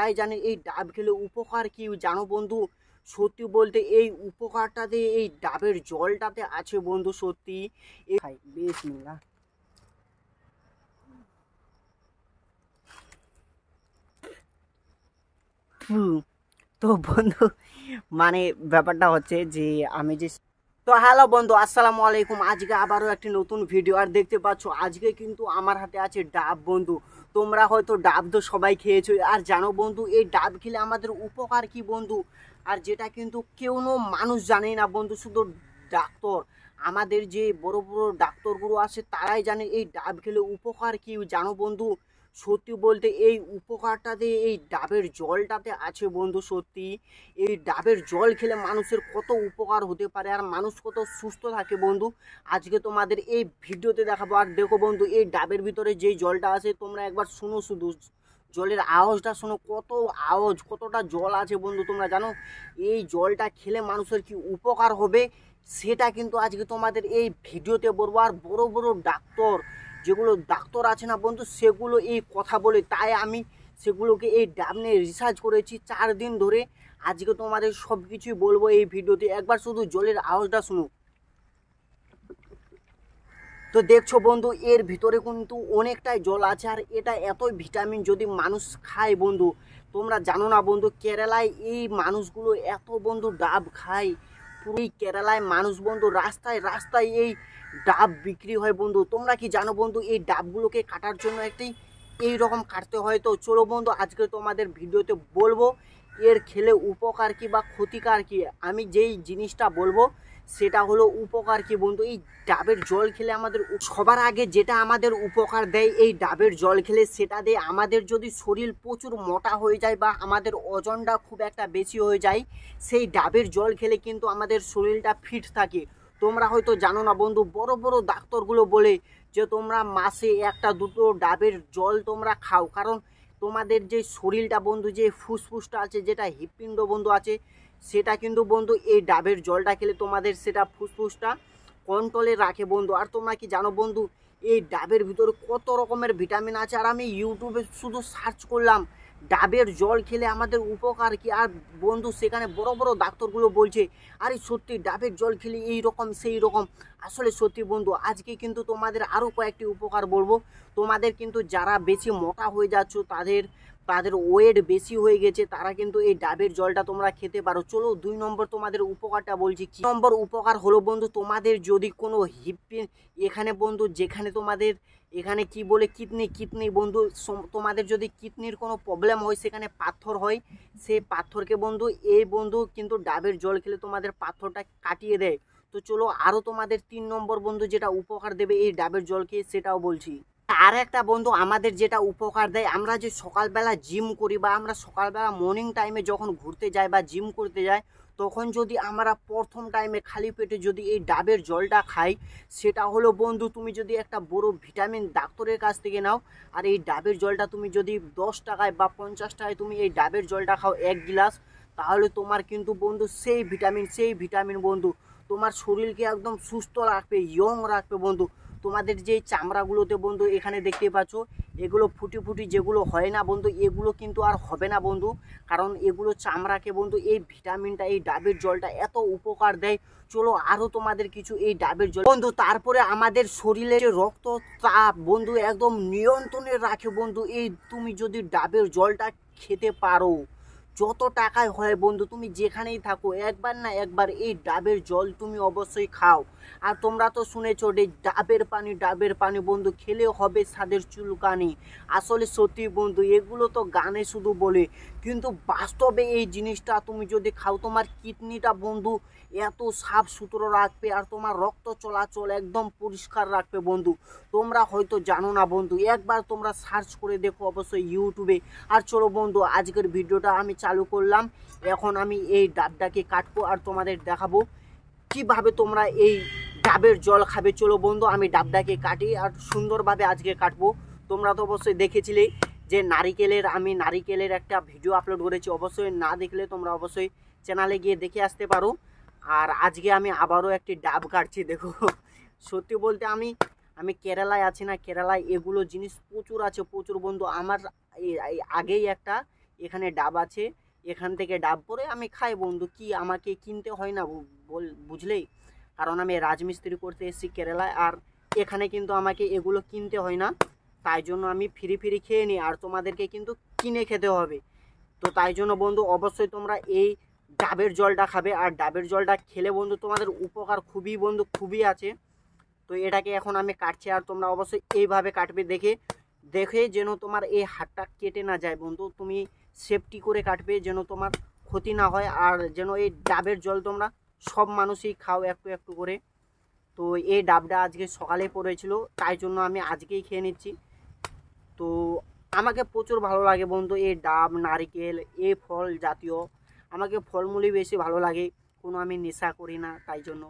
তারাই জানে এই ডাব খেলে উপকার কি। জানো বন্ধু, সত্যি বলতে এই উপকারটাতে এই ডাবের জলটাতে আছে বন্ধু। সত্যি বেশ মিলা। তো বন্ধু মানে ব্যাপারটা হচ্ছে যে আমি যে তো হ্যালো বন্ধু, আসসালামু আলাইকুম। আজকে আবারও একটি নতুন ভিডিও। আর দেখতে পাচ্ছ আজকে কিন্তু আমার হাতে আছে ডাব বন্ধু। তোমরা হয়তো ডাব তো সবাই খেয়েছো। আর জানো বন্ধু, এই ডাব খেলে আমাদের উপকার কি বন্ধু, আর যেটা কিন্তু কোনো মানুষ জানে না বন্ধু, শুধু ডাক্তার, আমাদের যে বড় বড় ডাক্তারগুলো আছে তারাই জানে এই ডাব খেলে উপকার কি। জানো বন্ধু, সত্যি বলতে এই উপকারটাতে এই ডাবের জলটাতে আছে বন্ধু। সত্যি এই ডাবের জল খেলে মানুষের কত উপকার হতে পারে আর মানুষ কত সুস্থ থাকে বন্ধু, আজকে তোমাদের এই ভিডিওতে দেখাবো। আর দেখো বন্ধু, এই ডাবের ভিতরে যেই জলটা আছে তোমরা একবার শুনো, শুধু জলের আওয়াজটা শোনো, কত আওয়াজ, কতটা জল আছে বন্ধু। তোমরা জানো এই জলটা খেলে মানুষের কি উপকার হবে, সেটা কিন্তু আজকে তোমাদের এই ভিডিওতে বলবো। আর বড় বড় ডাক্তার, যেগুলো ডাক্তার আছে না বন্ধু, সেগুলো এই কথা বলে, তাই আমি সেগুলোকে এই ডাব নিয়ে রিসার্চ করেছি 4 দিন ধরে। আজকে তোমাদের সব কিছুই বলবো এই ভিডিওতে, একবার শুধু জলের আওয়াজটা শুনো। তো দেখছো বন্ধু, এর ভিতরে কিন্তু অনেকটাই জল আছে আর এটা এতই ভিটামিন, যদি মানুষ খায় বন্ধু। তোমরা জানো না বন্ধু, কেরালায় এই মানুষগুলো এত বন্ধু ডাব খায়। পুরো এই কেরালায় মানুষ বন্ধু রাস্তায় রাস্তায় এই ডাব বিক্রি হয় বন্ধু। তোমরা কি জানো বন্ধু, এই ডাবগুলোকে কাটার জন্য একটি এই রকম কাটতে হয়। তো চলো বন্ধু, আজকে তোমাদের ভিডিওতে বলবো এর খেলে উপকার কি বা ক্ষতিকার কি। আমি যেই জিনিসটা বলবো সেটা হলো উপকার কি বন্ধু। এই ডাবের জল খেলে আমাদের সবার আগে যেটা আমাদের উপকার দেয় এই ডাবের জল খেলে, সেটা দিয়ে আমাদের যদি শরীর প্রচুর মোটা হয়ে যায় বা আমাদের ওজনটা খুব একটা বেশি হয়ে যায়, সেই ডাবের জল খেলে কিন্তু আমাদের শরীরটা ফিট থাকে। তোমরা হয়তো জানো না বন্ধু, বড় বড় ডাক্তারগুলো বলে যে তোমরা মাসে 1-2 ডাবের জল তোমরা খাও, কারণ তোমাদের যে শরীরটা বন্ধু, যে ফুসফুসটা আছে, যেটা হৃৎপিণ্ড বন্ধু আছে, সেটা কিন্তু বন্ধু এই ডাবের জলটা খেলে তোমাদের সেটা ফুসফুসটা কন্ট্রোলে রাখে বন্ধু। আর তোমরা কি জানো বন্ধু, এই ডাবের ভিতরে কত রকমের ভিটামিন আছে। আর আমি ইউটিউবে শুধু সার্চ করলাম ডাবের জল খেলে আমাদের উপকার কি, আর বন্ধু সেখানে বড় বড় ডাক্তারগুলো বলছে আরে সত্যি ডাবের জল খেলে এই রকম সেই রকম। আসলে সত্যি বন্ধু, আজকে কিন্তু তোমাদের আরও কয়েকটি উপকার বলবো। তোমাদের কিন্তু যারা বেশি মোটা হয়ে যাচ্ছ, তাদের তাদের ওয়েট বেশি হয়ে গেছে, তারা কিন্তু এই ডাবের জলটা তোমরা খেতে পারো। চলো 2 নম্বর তোমাদের উপকারটা বলছি। কি নম্বর উপকার হলো বন্ধু, তোমাদের যদি কোনো এখানে বন্ধু, যেখানে তোমাদের এখানে কি বলে কিডনি বন্ধু, তোমাদের যদি কিডনির কোনো প্রবলেম হয়, সেখানে পাথর হয়, সেই পাথরকে বন্ধু এই বন্ধু কিন্তু ডাবের জল খেলে তোমাদের পাথরটা কাটিয়ে দেয়। তো চলো আরও তোমাদের 3 নম্বর বন্ধু যেটা উপকার দেবে এই ডাবের জলকে, সেটাও বলছি। আর একটা বন্ধু আমাদের যেটা উপকার দেয়, আমরা যে সকালবেলা জিম করি বা আমরা সকালবেলা মর্নিং টাইমে যখন ঘুরতে যাই বা জিম করতে যাই, তখন যদি আমরা প্রথম টাইমে খালি পেটে যদি এই ডাবের জলটা খাই, সেটা হলো বন্ধু, তুমি যদি একটা বড় ভিটামিন ডাক্তারের কাছ থেকে নাও, আর এই ডাবের জলটা তুমি যদি 10 টাকায় বা 50 টাকায় তুমি এই ডাবের জলটা খাও 1 গ্লাস, তাহলে তোমার কিন্তু বন্ধু সেই ভিটামিন বন্ধু তোমার শরীরকে একদম সুস্থ রাখবে, ইয়ং রাখবে বন্ধু। তোমাদের যে চামড়াগুলোতে বন্ধু এখানে দেখতে পাচ্ছ এগুলো ফুটি ফুটি যেগুলো হয় না বন্ধু, এগুলো কিন্তু আর হবে না বন্ধু, কারণ এগুলো চামড়াকে বন্ধু এই ভিটামিনটা এই ডাবের জলটা এত উপকার দেয়। চলো আরও তোমাদের কিছু এই ডাবের জল বন্ধু। তারপরে আমাদের শরীরে যে রক্ত চাপ বন্ধু একদম নিয়ন্ত্রণে রাখে বন্ধু, এই তুমি যদি ডাবের জলটা খেতে পারো, যত টাকায় হয় বন্ধু, তুমি যেখানেই থাকো একবার না একবার এই ডাবের জল তুমি অবশ্যই খাও। আর তোমরা তো শুনেছো যে ডাবের পানি বন্ধু খেলে হবে স্বাদের চুলকানি। আসলে সত্যি বন্ধু, এগুলো তো গানে শুধু বলে, কিন্তু বাস্তবে এই জিনিসটা তুমি যদি খাও, তোমার কিডনিটা বন্ধু এত সাফ সুতরো রাখবে আর তোমার রক্ত চলাচল একদম পরিষ্কার রাখবে বন্ধু। তোমরা হয়তো জানো না বন্ধু, একবার তোমরা সার্চ করে দেখো অবশ্যই ইউটিউবে। আর চলো বন্ধু, আজকের ভিডিওটা আমি চালু করলাম। এখন আমি এই ডাবটাকে কাটবো আর তোমাদের দেখাবো কিভাবে তোমরা এই ডাবের জল খাবে। চলো বন্ধু, আমি ডাবটাকে কাটি আর সুন্দরভাবে আজকে কাটবো। তোমরা তো অবশ্যই দেখেছিলে যে আমি নারিকেলের একটা ভিডিও আপলোড করেছি, অবশ্যই না দেখলে তোমরা অবশ্যই চ্যানেলে গিয়ে দেখে আসতে পারো। আর আজকে আমি আবারও একটি ডাব কাটছি। দেখো সত্যি বলতে আমি কেরালায় আছি না, কেরালায় এগুলো জিনিস প্রচুর আছে, প্রচুর বন্ধু। আমার আগেই একটা এখানে ডাব আছে, এখান থেকে ডাব পরে আমি খাই বন্ধু। কি আমাকে কিনতে হয় না, বুঝলেই, কারণ আমি রাজমিস্ত্রি করতে এসেছি কেরালায়, আর এখানে কিন্তু আমাকে এগুলো কিনতে হয় না, তাই জন্য আমি ফ্রি ফ্রি খেয়ে নিই, আর তোমাদেরকে কিন্তু কিনে খেতে হবে। তো তাই জন্য বন্ধু অবশ্যই তোমরা এই ডাবের জলটা খাবে, আর ডাবের জলটা খেলে বন্ধু তোমাদের উপকার খুবই বন্ধু খুবই আছে। তো এটাকে এখন আমি কাটছি, আর তোমরা অবশ্যই এইভাবে কাটবে, দেখে দেখে যেন তোমার এই হাতটা কেটে না যায় বন্ধু, তুমি সেফটি করে কাটবে যেন তোমার ক্ষতি না হয়, আর যেন এই ডাবের জল তোমরা সব মানুষই খাও একটু একটু করে। তো এই ডাবটা আজকে সকালে পড়েছিল, তাই জন্য আমি আজকেই খেয়ে নিচ্ছি। তো আমাকে প্রচুর ভালো লাগে বন্ধু এই ডাব, নারকেল, এই ফল জাতীয়, আমাকে ফলমূলই বেশি ভালো লাগে, কোনো আমি নেশা করি না তাই জন্য।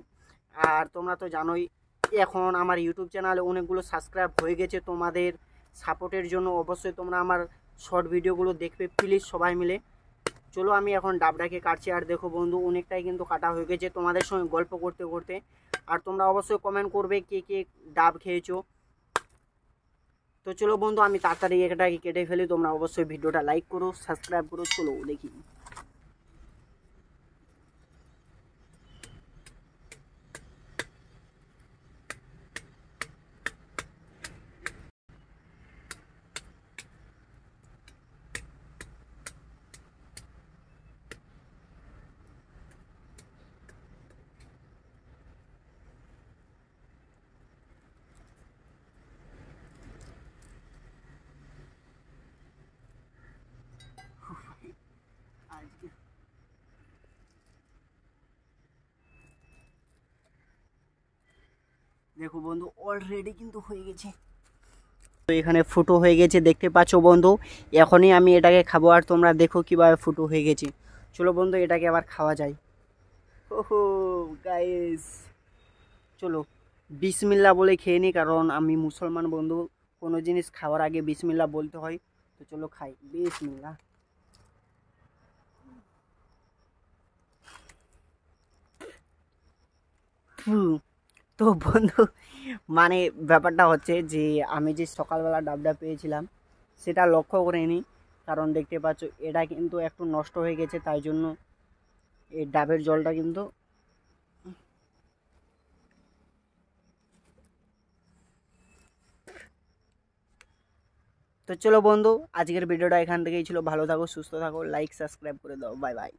আর তোমরা তো জানোই এখন আমার ইউটিউব চ্যানেলে অনেকগুলো সাবস্ক্রাইব হয়ে গেছে, তোমাদের সাপোর্টের জন্য অবশ্যই তোমরা আমার শর্ট ভিডিওগুলো দেখবে প্লিজ সবাই মিলে। চলো আমি এখন ডাবটাকে কাটছি, আর দেখো বন্ধু অনেকটাই কিন্তু কাটা হয়ে গেছে তোমাদের সঙ্গে গল্প করতে করতে। আর তোমরা অবশ্যই কমেন্ট করবে কে কে ডাব খেয়েছো। তো চলো বন্ধু আমি তাড়াতাড়ি এটাকে কেটে ফেলি, তোমরা অবশ্যই ভিডিওটা লাইক করো, সাবস্ক্রাইব করো। চলো দেখি। আজকে দেখো বন্ধু অলরেডি কিন্তু হয়ে গেছে, তো এখানে ফুটো হয়ে গেছে দেখতে পাচ্ছ বন্ধু। এখনই আমি এটাকে খাবো, আর তোমরা দেখো কিভাবে ফুটো হয়ে গেছে। চলো বন্ধু এটাকে আবার খাওয়া যায়। ওহো গাইস, চলো বিসমিল্লাহ বলে খেয়ে নিই, কারণ আমি মুসলমান বন্ধু, কোনো জিনিস খাওয়ার আগে বিসমিল্লাহ বলতে হয়। তো চলো খাই, বিসমিল্লাহ। তো বন্ধু মানে ব্যাপারটা হচ্ছে যে আমি যে সকালবেলা ডাবটা পেয়েছিলাম সেটা লক্ষ্য করিনি, কারণ দেখতে পাচ্ছ এটা কিন্তু একটু নষ্ট হয়ে গেছে, তাই জন্য এই ডাবের জলটা কিন্তু। তো চলো বন্ধু আজকের ভিডিওটা এখান থেকেই ছিল, ভালো থাকো সুস্থ থাকো, লাইক সাবস্ক্রাইব করে দাও, বাই বাই।